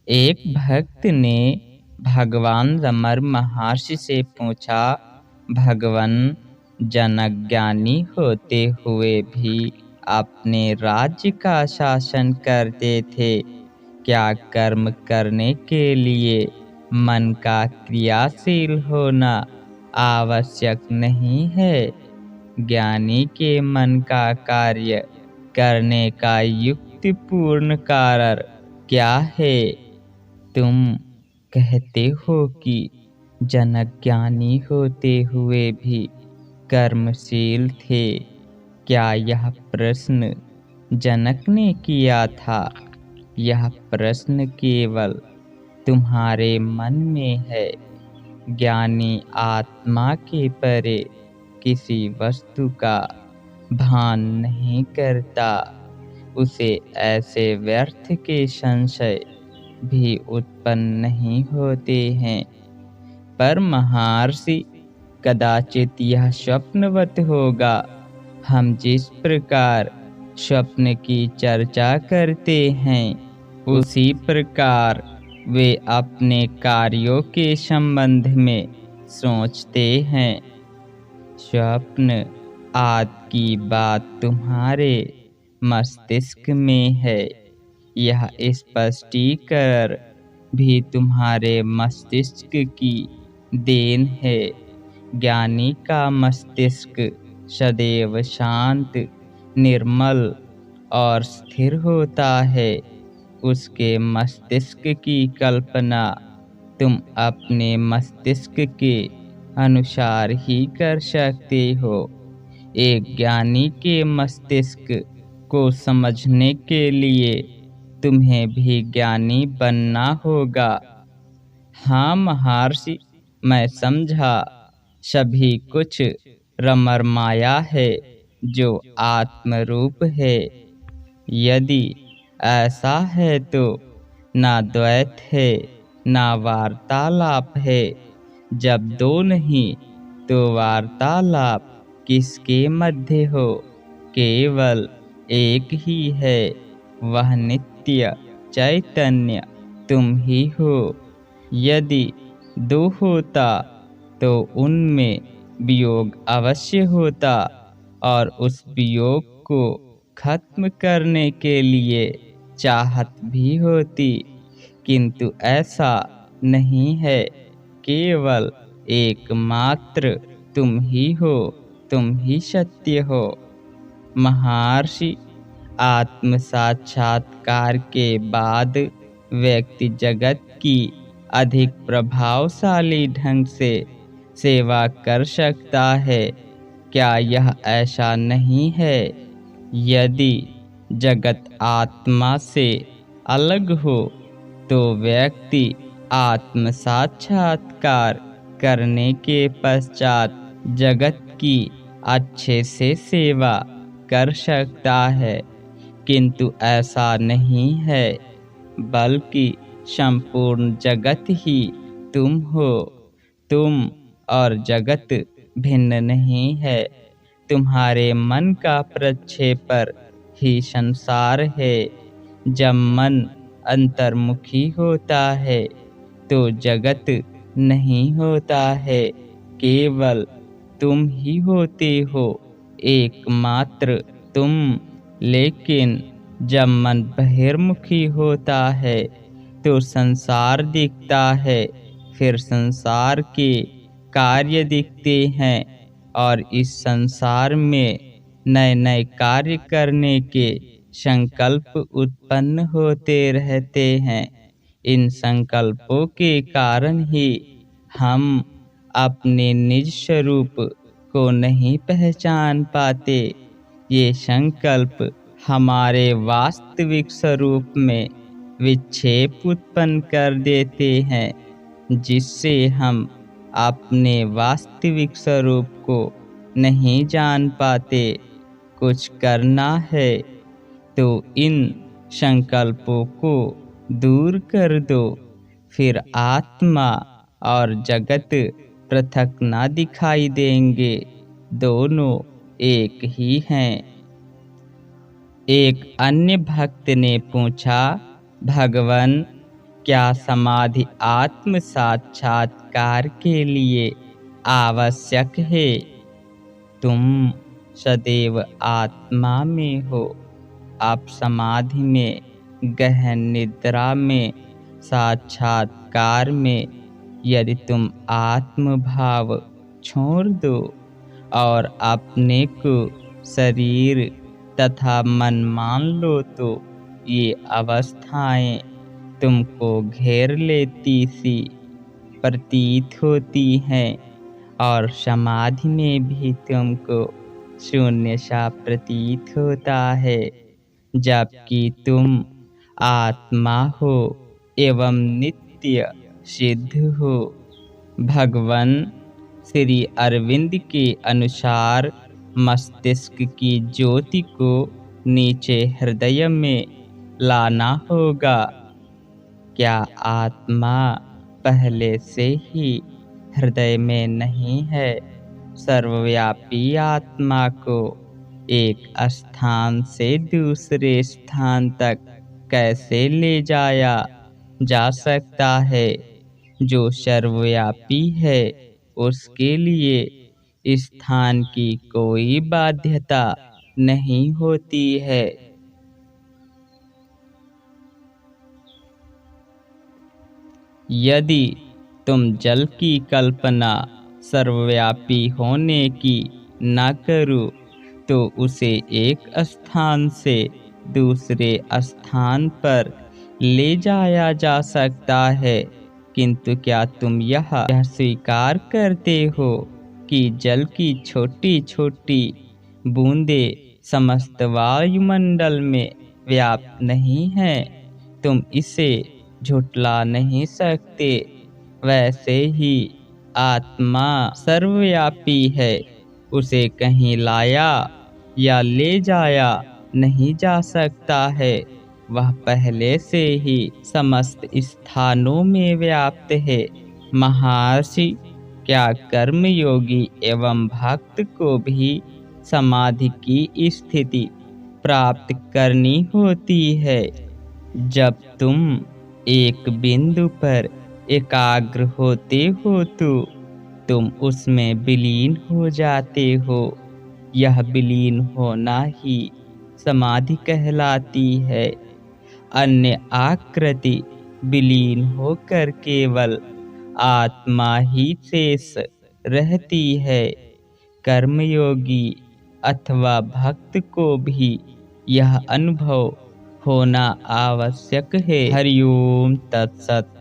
एक भक्त ने भगवान रमर महर्षि से पूछा, भगवान, जनक ज्ञानी होते हुए भी अपने राज्य का शासन करते थे। क्या कर्म करने के लिए मन का क्रियाशील होना आवश्यक नहीं है? ज्ञानी के मन का कार्य करने का युक्तिपूर्ण कारण क्या है? तुम कहते हो कि जनक ज्ञानी होते हुए भी कर्मशील थे। क्या यह प्रश्न जनक ने किया था? यह प्रश्न केवल तुम्हारे मन में है। ज्ञानी आत्मा के परे किसी वस्तु का भान नहीं करता। उसे ऐसे व्यर्थ के संशय भी उत्पन्न नहीं होते हैं। पर महर्षि, कदाचित यह स्वप्नवत होगा। हम जिस प्रकार स्वप्न की चर्चा करते हैं, उसी प्रकार वे अपने कार्यों के संबंध में सोचते हैं। स्वप्न आदि की बात तुम्हारे मस्तिष्क में है। यह स्पष्टीकरण भी तुम्हारे मस्तिष्क की देन है। ज्ञानी का मस्तिष्क सदैव शांत, निर्मल और स्थिर होता है। उसके मस्तिष्क की कल्पना तुम अपने मस्तिष्क के अनुसार ही कर सकते हो। एक ज्ञानी के मस्तिष्क को समझने के लिए तुम्हें भी ज्ञानी बनना होगा। हाँ महर्षि, मैं समझा। सभी कुछ रमर माया है जो आत्मरूप है। यदि ऐसा है तो ना द्वैत है, ना वार्तालाप है। जब दो नहीं तो वार्तालाप किसके मध्य हो? केवल एक ही है, वह नित्य चैतन्य तुम ही हो। यदि दो होता तो उनमें वियोग अवश्य होता और उस वियोग को खत्म करने के लिए चाहत भी होती, किंतु ऐसा नहीं है। केवल एकमात्र तुम ही हो, तुम ही सत्य हो। महर्षि, आत्म साक्षात्कार के बाद व्यक्ति जगत की अधिक प्रभावशाली ढंग से सेवा कर सकता है। क्या यह ऐसा नहीं है? यदि जगत आत्मा से अलग हो तो व्यक्ति आत्म साक्षात्कार करने के पश्चात जगत की अच्छे से सेवा कर सकता है, किंतु ऐसा नहीं है, बल्कि संपूर्ण जगत ही तुम हो। तुम और जगत भिन्न नहीं है। तुम्हारे मन का प्रक्षेपण ही संसार है। जब मन अंतर्मुखी होता है तो जगत नहीं होता है, केवल तुम ही होते हो, एकमात्र तुम। लेकिन जब मन बहिर्मुखी होता है तो संसार दिखता है, फिर संसार के कार्य दिखते हैं और इस संसार में नए नए कार्य करने के संकल्प उत्पन्न होते रहते हैं। इन संकल्पों के कारण ही हम अपने निज स्वरूप को नहीं पहचान पाते। ये संकल्प हमारे वास्तविक स्वरूप में विक्षेप उत्पन्न कर देते हैं, जिससे हम अपने वास्तविक स्वरूप को नहीं जान पाते। कुछ करना है तो इन संकल्पों को दूर कर दो, फिर आत्मा और जगत पृथक ना दिखाई देंगे, दोनों एक ही हैं। एक अन्य भक्त ने पूछा, भगवान, क्या समाधि आत्म साक्षात्कार के लिए आवश्यक है? तुम सदैव आत्मा में हो। आप समाधि में, गहन निद्रा में, साक्षात्कार में यदि तुम आत्म भाव छोड़ दो और अपने को शरीर तथा मन मान लो तो ये अवस्थाएं तुमको घेर लेती सी प्रतीत होती हैं और समाधि में भी तुमको शून्य सा प्रतीत होता है, जबकि तुम आत्मा हो एवं नित्य सिद्ध हो। भगवान श्री अरविंद के अनुसार मस्तिष्क की ज्योति को नीचे हृदय में लाना होगा। क्या आत्मा पहले से ही हृदय में नहीं है? सर्वव्यापी आत्मा को एक स्थान से दूसरे स्थान तक कैसे ले जाया जा सकता है? जो सर्वव्यापी है उसके लिए स्थान की कोई बाध्यता नहीं होती है। यदि तुम जल की कल्पना सर्वव्यापी होने की न करो तो उसे एक स्थान से दूसरे स्थान पर ले जाया जा सकता है, किंतु क्या तुम यह स्वीकार करते हो कि जल की छोटी छोटी बूंदें समस्त वायुमंडल में व्याप्त नहीं हैं? तुम इसे झुठला नहीं सकते। वैसे ही आत्मा सर्वव्यापी है, उसे कहीं लाया या ले जाया नहीं जा सकता है। वह पहले से ही समस्त स्थानों में व्याप्त है। महर्षि, क्या कर्मयोगी एवं भक्त को भी समाधि की स्थिति प्राप्त करनी होती है? जब तुम एक बिंदु पर एकाग्र होते हो तो तुम उसमें विलीन हो जाते हो। यह विलीन होना ही समाधि कहलाती है। अन्य आकृति विलीन होकर केवल आत्मा ही शेष रहती है। कर्मयोगी अथवा भक्त को भी यह अनुभव होना आवश्यक है। हरिओम तत्सत।